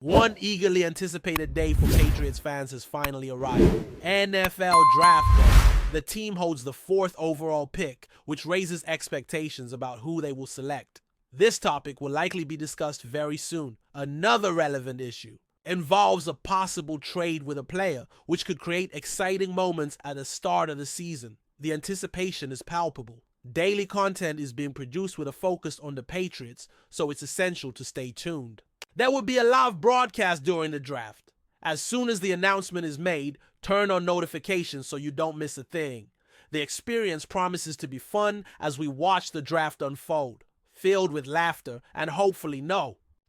One eagerly anticipated day for Patriots fans has finally arrived. NFL Draft Day. The team holds the 4th overall pick, which raises expectations about who they will select. This topic will likely be discussed very soon. Another relevant issue involves a possible trade with a player, which could create exciting moments at the start of the season. The anticipation is palpable. Daily content is being produced with a focus on the Patriots, so it's essential to stay tuned. There will be a live broadcast during the draft. As soon as the announcement is made, turn on notifications so you don't miss a thing. The experience promises to be fun as we watch the draft unfold, filled with laughter and hopefully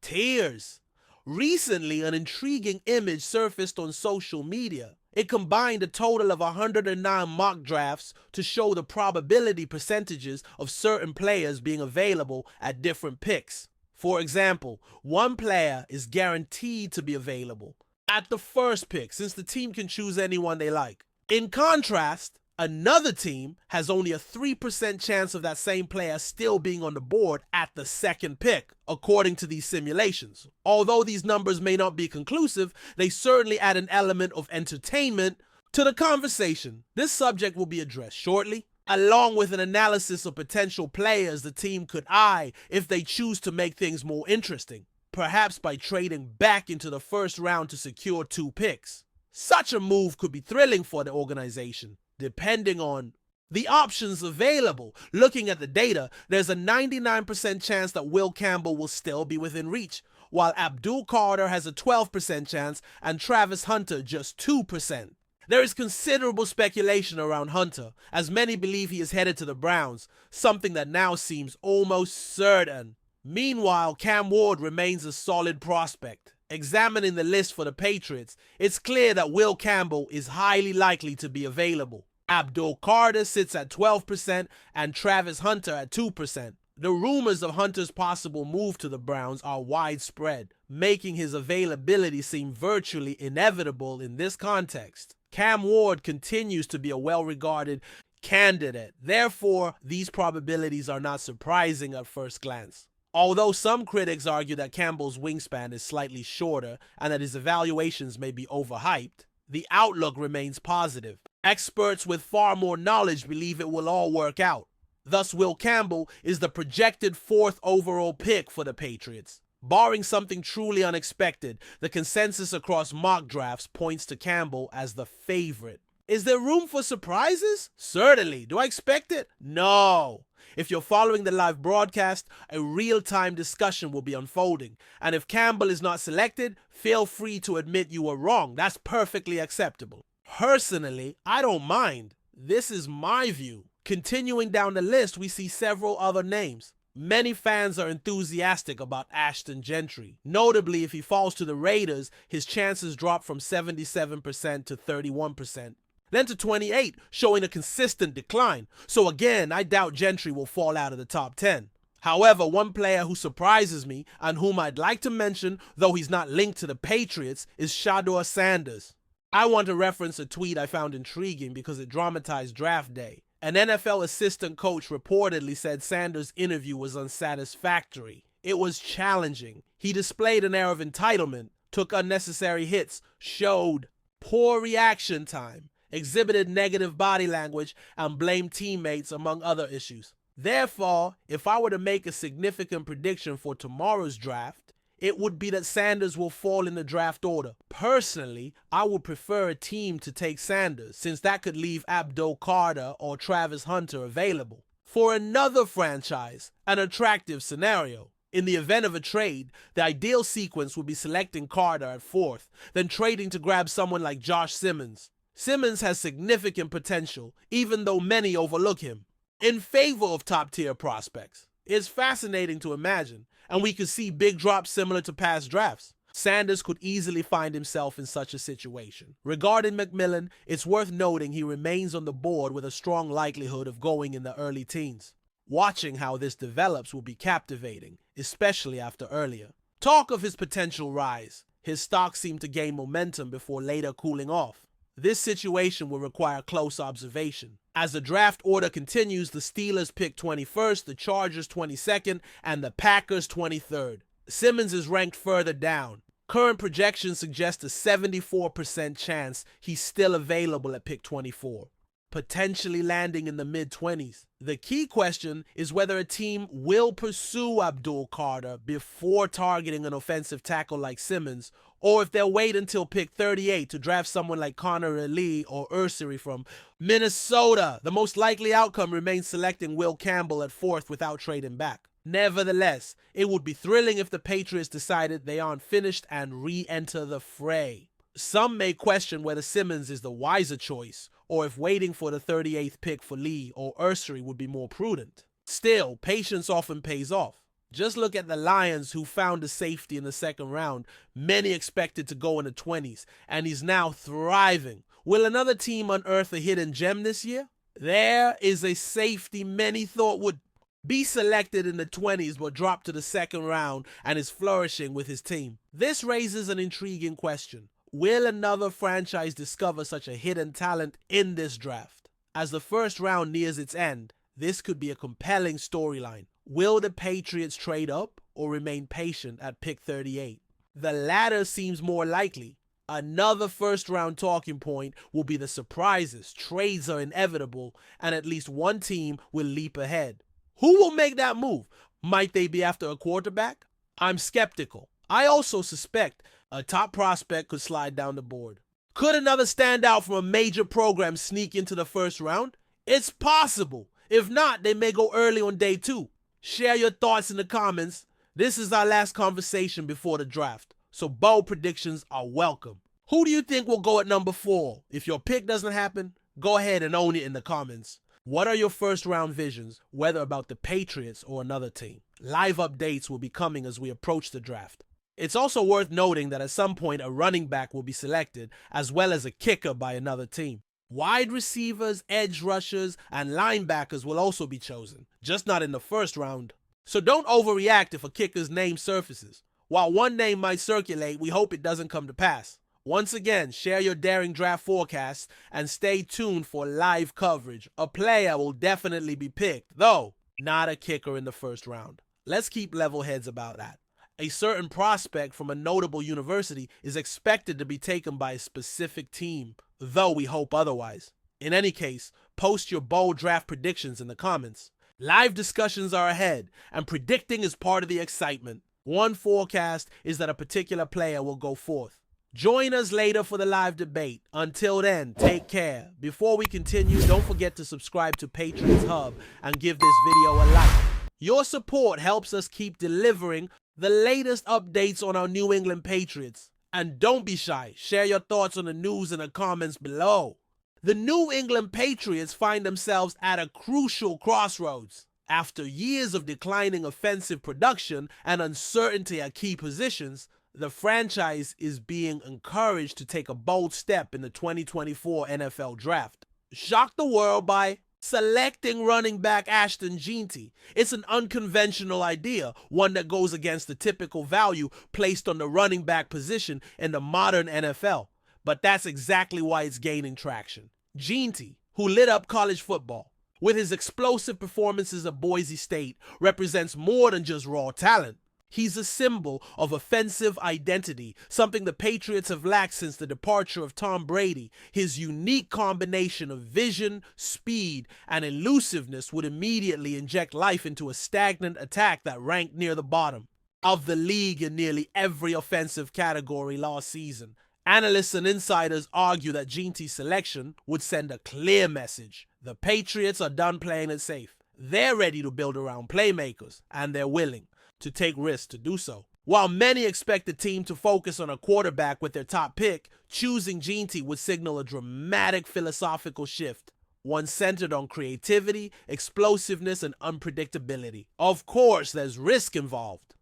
tears. Recently, an intriguing image surfaced on social media. It combined a total of 109 mock drafts to show the probability percentages of certain players being available at different picks. For example, one player is guaranteed to be available at the first pick since the team can choose anyone they like. In contrast, another team has only a 3% chance of that same player still being on the board at the second pick, according to these simulations. Although these numbers may not be conclusive, they certainly add an element of entertainment to the conversation. This subject will be addressed shortly, along with an analysis of potential players the team could eye if they choose to make things more interesting, perhaps by trading back into the first round to secure 2 picks. Such a move could be thrilling for the organization, depending on the options available. Looking at the data, there's a 99% chance that Will Campbell will still be within reach, while Abdul Carter has a 12% chance and Travis Hunter just 2%. There is considerable speculation around Hunter, as many believe he is headed to the Browns, something that now seems almost certain. Meanwhile, Cam Ward remains a solid prospect. Examining the list for the Patriots, it's clear that Will Campbell is highly likely to be available. Abdul Carter sits at 12% and Travis Hunter at 2%. The rumors of Hunter's possible move to the Browns are widespread, making his availability seem virtually inevitable in this context. Cam Ward continues to be a well-regarded candidate. Therefore, these probabilities are not surprising at first glance. Although some critics argue that Campbell's wingspan is slightly shorter and that his evaluations may be overhyped, the outlook remains positive. Experts with far more knowledge believe it will all work out. Thus, Will Campbell is the projected 4th overall pick for the Patriots. Barring something truly unexpected, the consensus across mock drafts points to Campbell as the favorite. Is there room for surprises? Certainly. Do I expect it? No. If you're following the live broadcast, a real-time discussion will be unfolding. And if Campbell is not selected, feel free to admit you were wrong. That's perfectly acceptable. Personally, I don't mind. This is my view. Continuing down the list, we see several other names. Many fans are enthusiastic about Ashton Jeanty. Notably, if he falls to the Raiders, his chances drop from 77% to 31%. Then to 28, showing a consistent decline. So again, I doubt Jeanty will fall out of the top 10. However, one player who surprises me and whom I'd like to mention, though he's not linked to the Patriots, is Shedeur Sanders. I want to reference a tweet I found intriguing because it dramatized draft day. An NFL assistant coach reportedly said Sanders' interview was unsatisfactory. It was challenging. He displayed an air of entitlement, took unnecessary hits, showed poor reaction time, exhibited negative body language, and blamed teammates, among other issues. Therefore, if I were to make a significant prediction for tomorrow's draft, it would be that Sanders will fall in the draft order. Personally, I would prefer a team to take Sanders, since that could leave Abdul Carter or Travis Hunter available. For another franchise, an attractive scenario. In the event of a trade, the ideal sequence would be selecting Carter at 4th, then trading to grab someone like Josh Simmons. Simmons has significant potential, even though many overlook him, in favor of top-tier prospects. It's fascinating to imagine, and we could see big drops similar to past drafts. Sanders could easily find himself in such a situation. Regarding McMillan, it's worth noting he remains on the board with a strong likelihood of going in the early teens. Watching how this develops will be captivating, especially after earlier. Talk of his potential rise. His stock seemed to gain momentum before later cooling off. This situation will require close observation. As the draft order continues, the Steelers pick 21st, the Chargers 22nd, and the Packers 23rd. Simmons is ranked further down. Current projections suggest a 74% chance he's still available at pick 24, potentially landing in the mid-20s. The key question is whether a team will pursue Abdul Carter before targeting an offensive tackle like Simmons, or if they'll wait until pick 38 to draft someone like Connor Ali or Ursary from Minnesota. The most likely outcome remains selecting Will Campbell at 4th without trading back. Nevertheless, it would be thrilling if the Patriots decided they aren't finished and re-enter the fray. Some may question whether Simmons is the wiser choice, or if waiting for the 38th pick for Lee or Ursary would be more prudent. Still, patience often pays off. Just look at the Lions, who found a safety in the second round. Many expected to go in the 20s, and he's now thriving. Will another team unearth a hidden gem this year? There is a safety many thought would be selected in the 20s but dropped to the second round and is flourishing with his team. This raises an intriguing question. Will another franchise discover such a hidden talent in this draft? As the first round nears its end, this could be a compelling storyline. Will the Patriots trade up or remain patient at pick 38? The latter seems more likely. Another first-round talking point will be the surprises. Trades are inevitable, and at least one team will leap ahead. Who will make that move? Might they be after a quarterback? I'm skeptical. I also suspect a top prospect could slide down the board. Could another standout from a major program sneak into the first round? It's possible. If not, they may go early on day 2. Share your thoughts in the comments. This is our last conversation before the draft, so bold predictions are welcome. Who do you think will go at number 4? If your pick doesn't happen, go ahead and own it in the comments. What are your first round visions, whether about the Patriots or another team? Live updates will be coming as we approach the draft. It's also worth noting that at some point a running back will be selected, as well as a kicker by another team. Wide receivers, edge rushers, and linebackers will also be chosen, just not in the first round. So don't overreact if a kicker's name surfaces. While one name might circulate, we hope it doesn't come to pass. Once again, share your daring draft forecasts and stay tuned for live coverage. A player will definitely be picked, though not a kicker in the first round. Let's keep level heads about that. A certain prospect from a notable university is expected to be taken by a specific team, though we hope otherwise. In any case, post your bold draft predictions in the comments. Live discussions are ahead, and predicting is part of the excitement. One forecast is that a particular player will go forth. Join us later for the live debate. Until then, take care. Before we continue, don't forget to subscribe to Patriots Hub and give this video a like. Your support helps us keep delivering the latest updates on our New England Patriots. And don't be shy, share your thoughts on the news in the comments below. The New England Patriots find themselves at a crucial crossroads. After years of declining offensive production and uncertainty at key positions, the franchise is being encouraged to take a bold step in the 2024 NFL Draft. Shock the world by selecting running back Ashton Jeanty. It's an unconventional idea, one that goes against the typical value placed on the running back position in the modern NFL. But that's exactly why it's gaining traction. Jeanty, who lit up college football with his explosive performances at Boise State, represents more than just raw talent. He's a symbol of offensive identity, something the Patriots have lacked since the departure of Tom Brady. His unique combination of vision, speed, and elusiveness would immediately inject life into a stagnant attack that ranked near the bottom of the league in nearly every offensive category last season. Analysts and insiders argue that Jeanty's selection would send a clear message. The Patriots are done playing it safe. They're ready to build around playmakers, and they're willing to take risks to do so. While many expect the team to focus on a quarterback with their top pick, choosing Jeanty would signal a dramatic philosophical shift, one centered on creativity, explosiveness, and unpredictability. Of course, there's risk involved.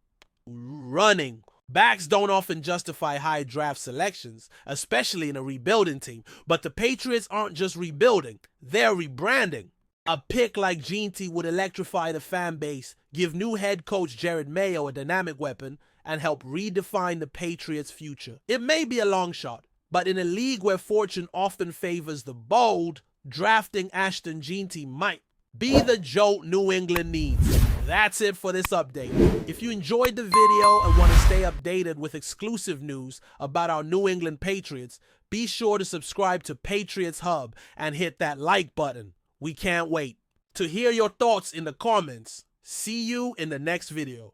Running. Backs don't often justify high draft selections, especially in a rebuilding team, but the Patriots aren't just rebuilding, they're rebranding. A pick like Jeanty would electrify the fan base, give new head coach Jared Mayo a dynamic weapon, and help redefine the Patriots' future. It may be a long shot, but in a league where fortune often favors the bold, drafting Ashton Jeanty might be the jolt New England needs. That's it for this update. If you enjoyed the video and want to stay updated with exclusive news about our New England Patriots, be sure to subscribe to Patriots Hub and hit that like button. We can't wait to hear your thoughts in the comments. See you in the next video.